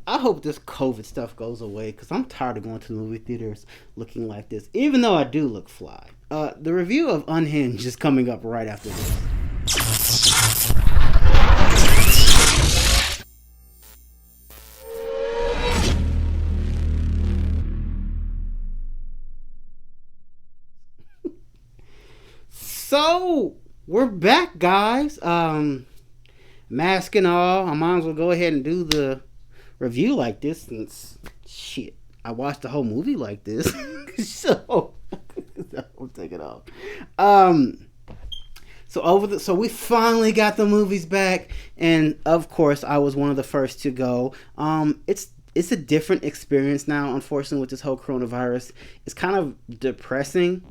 I hope this COVID stuff goes away because I'm tired of going to the movie theaters looking like this, even though I do look fly. The review of Unhinged is coming up right after this. So, we're back, guys. Mask and all, I might as well go ahead and do the review like this since shit. I watched the whole movie like this. So I'll take it off. So we finally got the movies back, and of course I was one of the first to go. It's a different experience now, unfortunately, with this whole coronavirus. It's kind of depressing,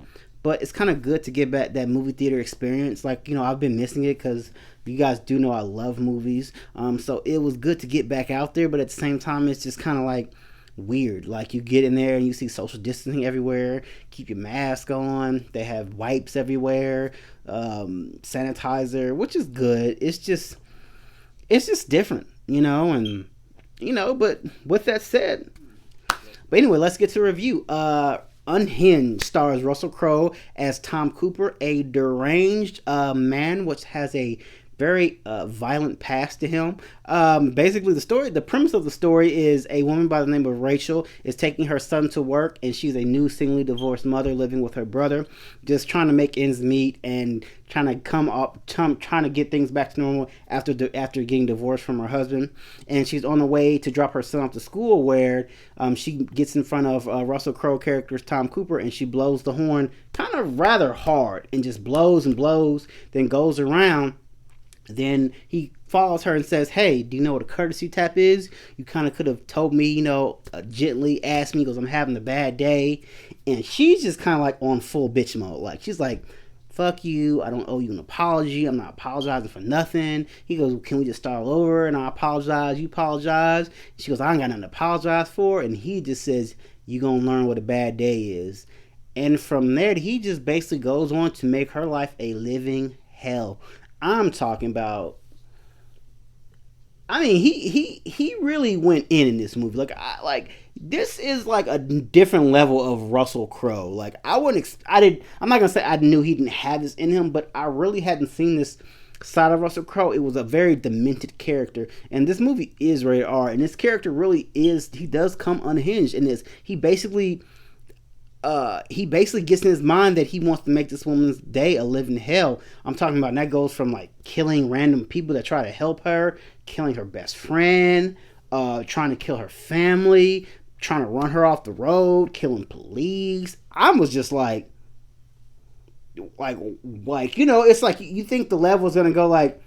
but it's kind of good to get back that movie theater experience. Like, I've been missing it because you guys do know I love movies. So it was good to get back out there, but at the same time, it's just kind of like weird. Like, you get in there and you see social distancing everywhere. Keep your mask on. They have wipes everywhere, sanitizer, which is good. It's just different, But with that said, but anyway, let's get to the review. Unhinged stars Russell Crowe as Tom Cooper, a deranged man which has a very violent past to him. Basically, the premise of the story is a woman by the name of Rachel is taking her son to work, and she's a new singly divorced mother living with her brother, just trying to make ends meet and trying to get things back to normal after getting divorced from her husband. And she's on the way to drop her son off to school, where she gets in front of Russell Crowe character's Tom Cooper, and she blows the horn kind of rather hard, and just blows and blows, then goes around. Then he follows her and says, "Hey, do you know what a courtesy tap is? You kind of could have told me, gently asked me because I'm having a bad day." And she's just kind of like on full bitch mode. Like, she's like, "Fuck you. I don't owe you an apology. I'm not apologizing for nothing." He goes, "Can we just start all over? And I apologize. You apologize." She goes, "I ain't got nothing to apologize for." And he just says, "You gonna learn what a bad day is." And from there, he just basically goes on to make her life a living hell. I'm talking about. I mean, he really went in this movie. This is like a different level of Russell Crowe. Like, I'm not gonna say I knew he didn't have this in him, but I really hadn't seen this side of Russell Crowe. It was a very demented character, and this movie is rated R. And this character really is. He does come unhinged in this. He basically gets in his mind that he wants to make this woman's day a living hell. I'm talking about, and that goes from like killing random people that try to help her, killing her best friend, trying to kill her family, trying to run her off the road, killing police. I was just like, it's like you think the level is gonna go like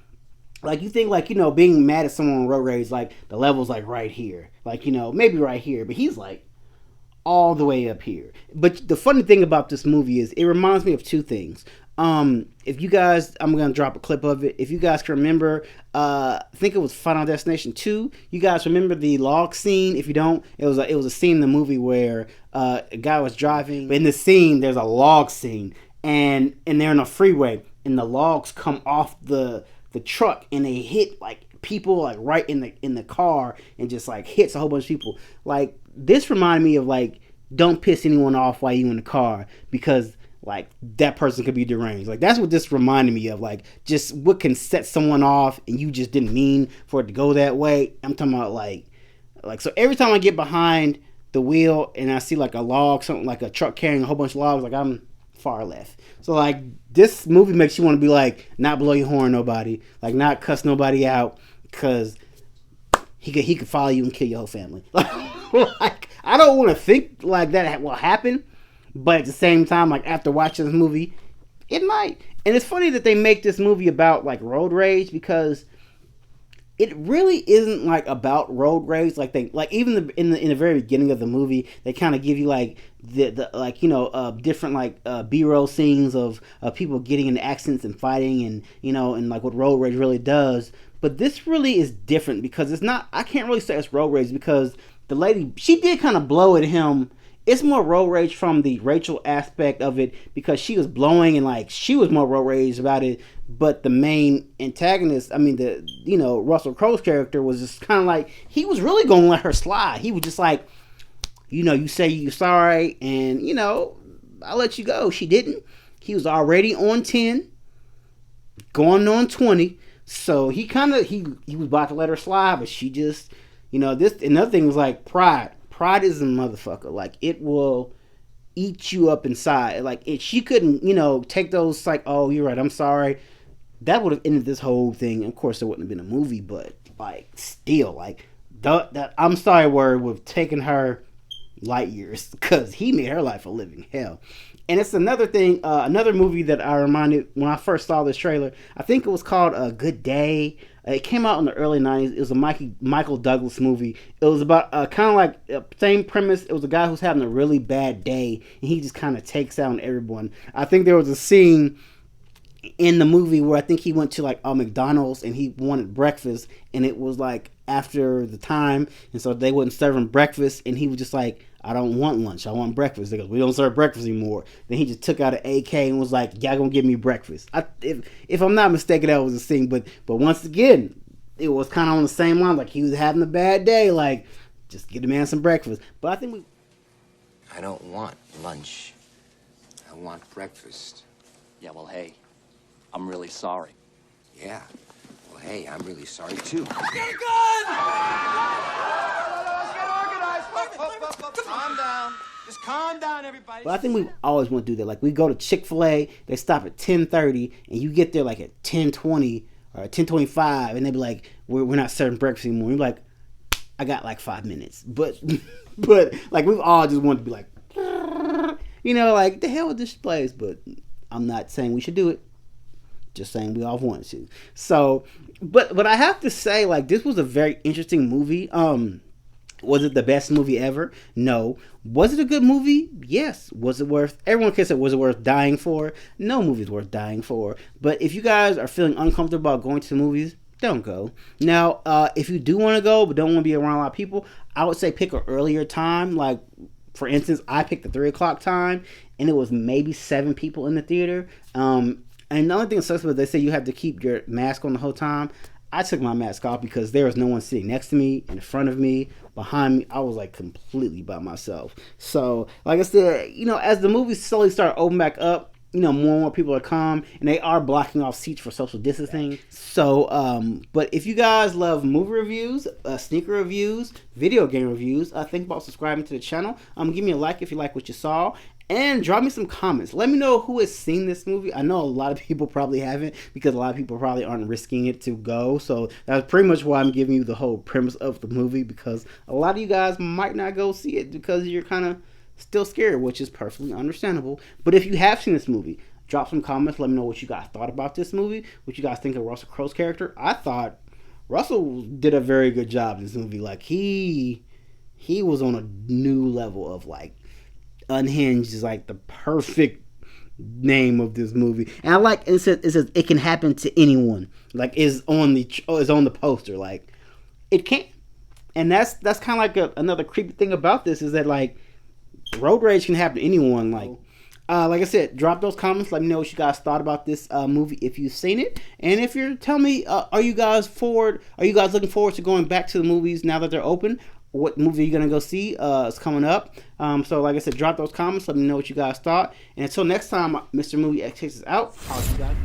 you think being mad at someone on road rage, like the level's like right here, maybe right here, but he's like all the way up here. But the funny thing about this movie is it reminds me of two things. If you guys, I'm gonna drop a clip of it. If you guys can remember, I think it was Final Destination 2. You guys remember the log scene? If you don't, it was a scene in the movie where a guy was driving. In the scene, there's a log scene, and they're in a freeway, and the logs come off the truck, and they hit like people like right in the car, and just like hits a whole bunch of people. Like, this reminded me of like, don't piss anyone off while you in the car, because like that person could be deranged. Like, that's what this reminded me of. Like, just what can set someone off and you just didn't mean for it to go that way. I'm talking about like so every time I get behind the wheel and I see like a log, something like a truck carrying a whole bunch of logs, like I'm far left. So like, this movie makes you want to be like, not blow your horn nobody, like not cuss nobody out, because he could follow you and kill your whole family. Like, I don't want to think like that will happen, but at the same time, like, after watching this movie, it might. And it's funny that they make this movie about like road rage, because it really isn't like about road rage. Like, they like, even in the very beginning of the movie, they kind of give you like the different like B-roll scenes of people getting into accidents and fighting, and and like what road rage really does. But this really is different, because it's not. I can't really say it's road rage, because the lady, she did kind of blow at him it's more road rage from the Rachel aspect of it because she was blowing and like she was more road rage about it. But the main antagonist, I mean the Russell Crowe's character was just kind of like he was really gonna let her slide. He was just like, you say you're sorry and I'll let you go. She didn't. He was already on 10, going on 20. So he was about to let her slide, but she just this another thing was like pride. Pride is a motherfucker. Like it will eat you up inside. Like if she couldn't, take those like, oh, you're right, I'm sorry. That would have ended this whole thing. Of course, it wouldn't have been a movie, but like still, like that I'm sorry word would have taken her light years because he made her life a living hell. And it's another thing, another movie that I reminded when I first saw this trailer. I think it was called A Good Day. It came out in the early 90s. It was a Michael Douglas movie. It was about kind of like same premise. It was a guy who's having a really bad day, and he just kind of takes out on everyone. I think there was a scene in the movie where I think he went to like a McDonald's and he wanted breakfast, and it was like after the time, and so they wouldn't serve him breakfast, and he was just like, I don't want lunch, I want breakfast. They go, we don't serve breakfast anymore. Then he just took out an AK and was like, y'all gonna give me breakfast. If I'm not mistaken, that was a scene, but once again, it was kind of on the same line, like he was having a bad day, like just give the man some breakfast. But I think I don't want lunch, I want breakfast. Yeah, well, hey, I'm really sorry. Yeah, well, hey, I'm really sorry too. Get a gun! Calm down. Just calm down, everybody. But I think we always want to do that. Like we go to Chick-fil-A, they stop at 10:30, and you get there like at 10:20 or 10:25, and they be like, "We're not serving breakfast anymore." You're like, "I got like 5 minutes," but like we've all just wanted to be like, like the hell with this place. But I'm not saying we should do it. Just saying we all wanted to. So, but I have to say, like this was a very interesting movie. Was it the best movie ever? No. Was it a good movie? Yes. Was it worth... Everyone can say, was it worth dying for? No movie's worth dying for. But if you guys are feeling uncomfortable about going to the movies, don't go. Now, if you do want to go but don't want to be around a lot of people, I would say pick an earlier time. Like, for instance, I picked the 3 o'clock time, and it was maybe 7 people in the theater. And the only thing that sucks was they say you have to keep your mask on the whole time. I took my mask off because there was no one sitting next to me, in front of me, behind me. I was like completely by myself. So, like I said, as the movies slowly start opening back up, more and more people are calm, and they are blocking off seats for social distancing. So, but if you guys love movie reviews, sneaker reviews, video game reviews, think about subscribing to the channel. Give me a like if you like what you saw. And drop me some comments. Let me know who has seen this movie. I know a lot of people probably haven't because a lot of people probably aren't risking it to go. So that's pretty much why I'm giving you the whole premise of the movie, because a lot of you guys might not go see it because you're kind of still scared, which is perfectly understandable. But if you have seen this movie, drop some comments. Let me know what you guys thought about this movie, what you guys think of Russell Crowe's character. I thought Russell did a very good job in this movie. Like he was on a new level of like... Unhinged is like the perfect name of this movie, and I like it says it can happen to anyone. Like is on the poster, like it can, and that's kind of like another creepy thing about this is that like road rage can happen to anyone. Like I said, drop those comments. Let me know what you guys thought about this movie if you've seen it, and if you're tell me, are you guys looking forward to going back to the movies now that they're open? What movie are you going to go see? It's coming up. So, like I said, drop those comments. Let me know what you guys thought. And until next time, Mr. MovieXkicks is out. I'll see you guys.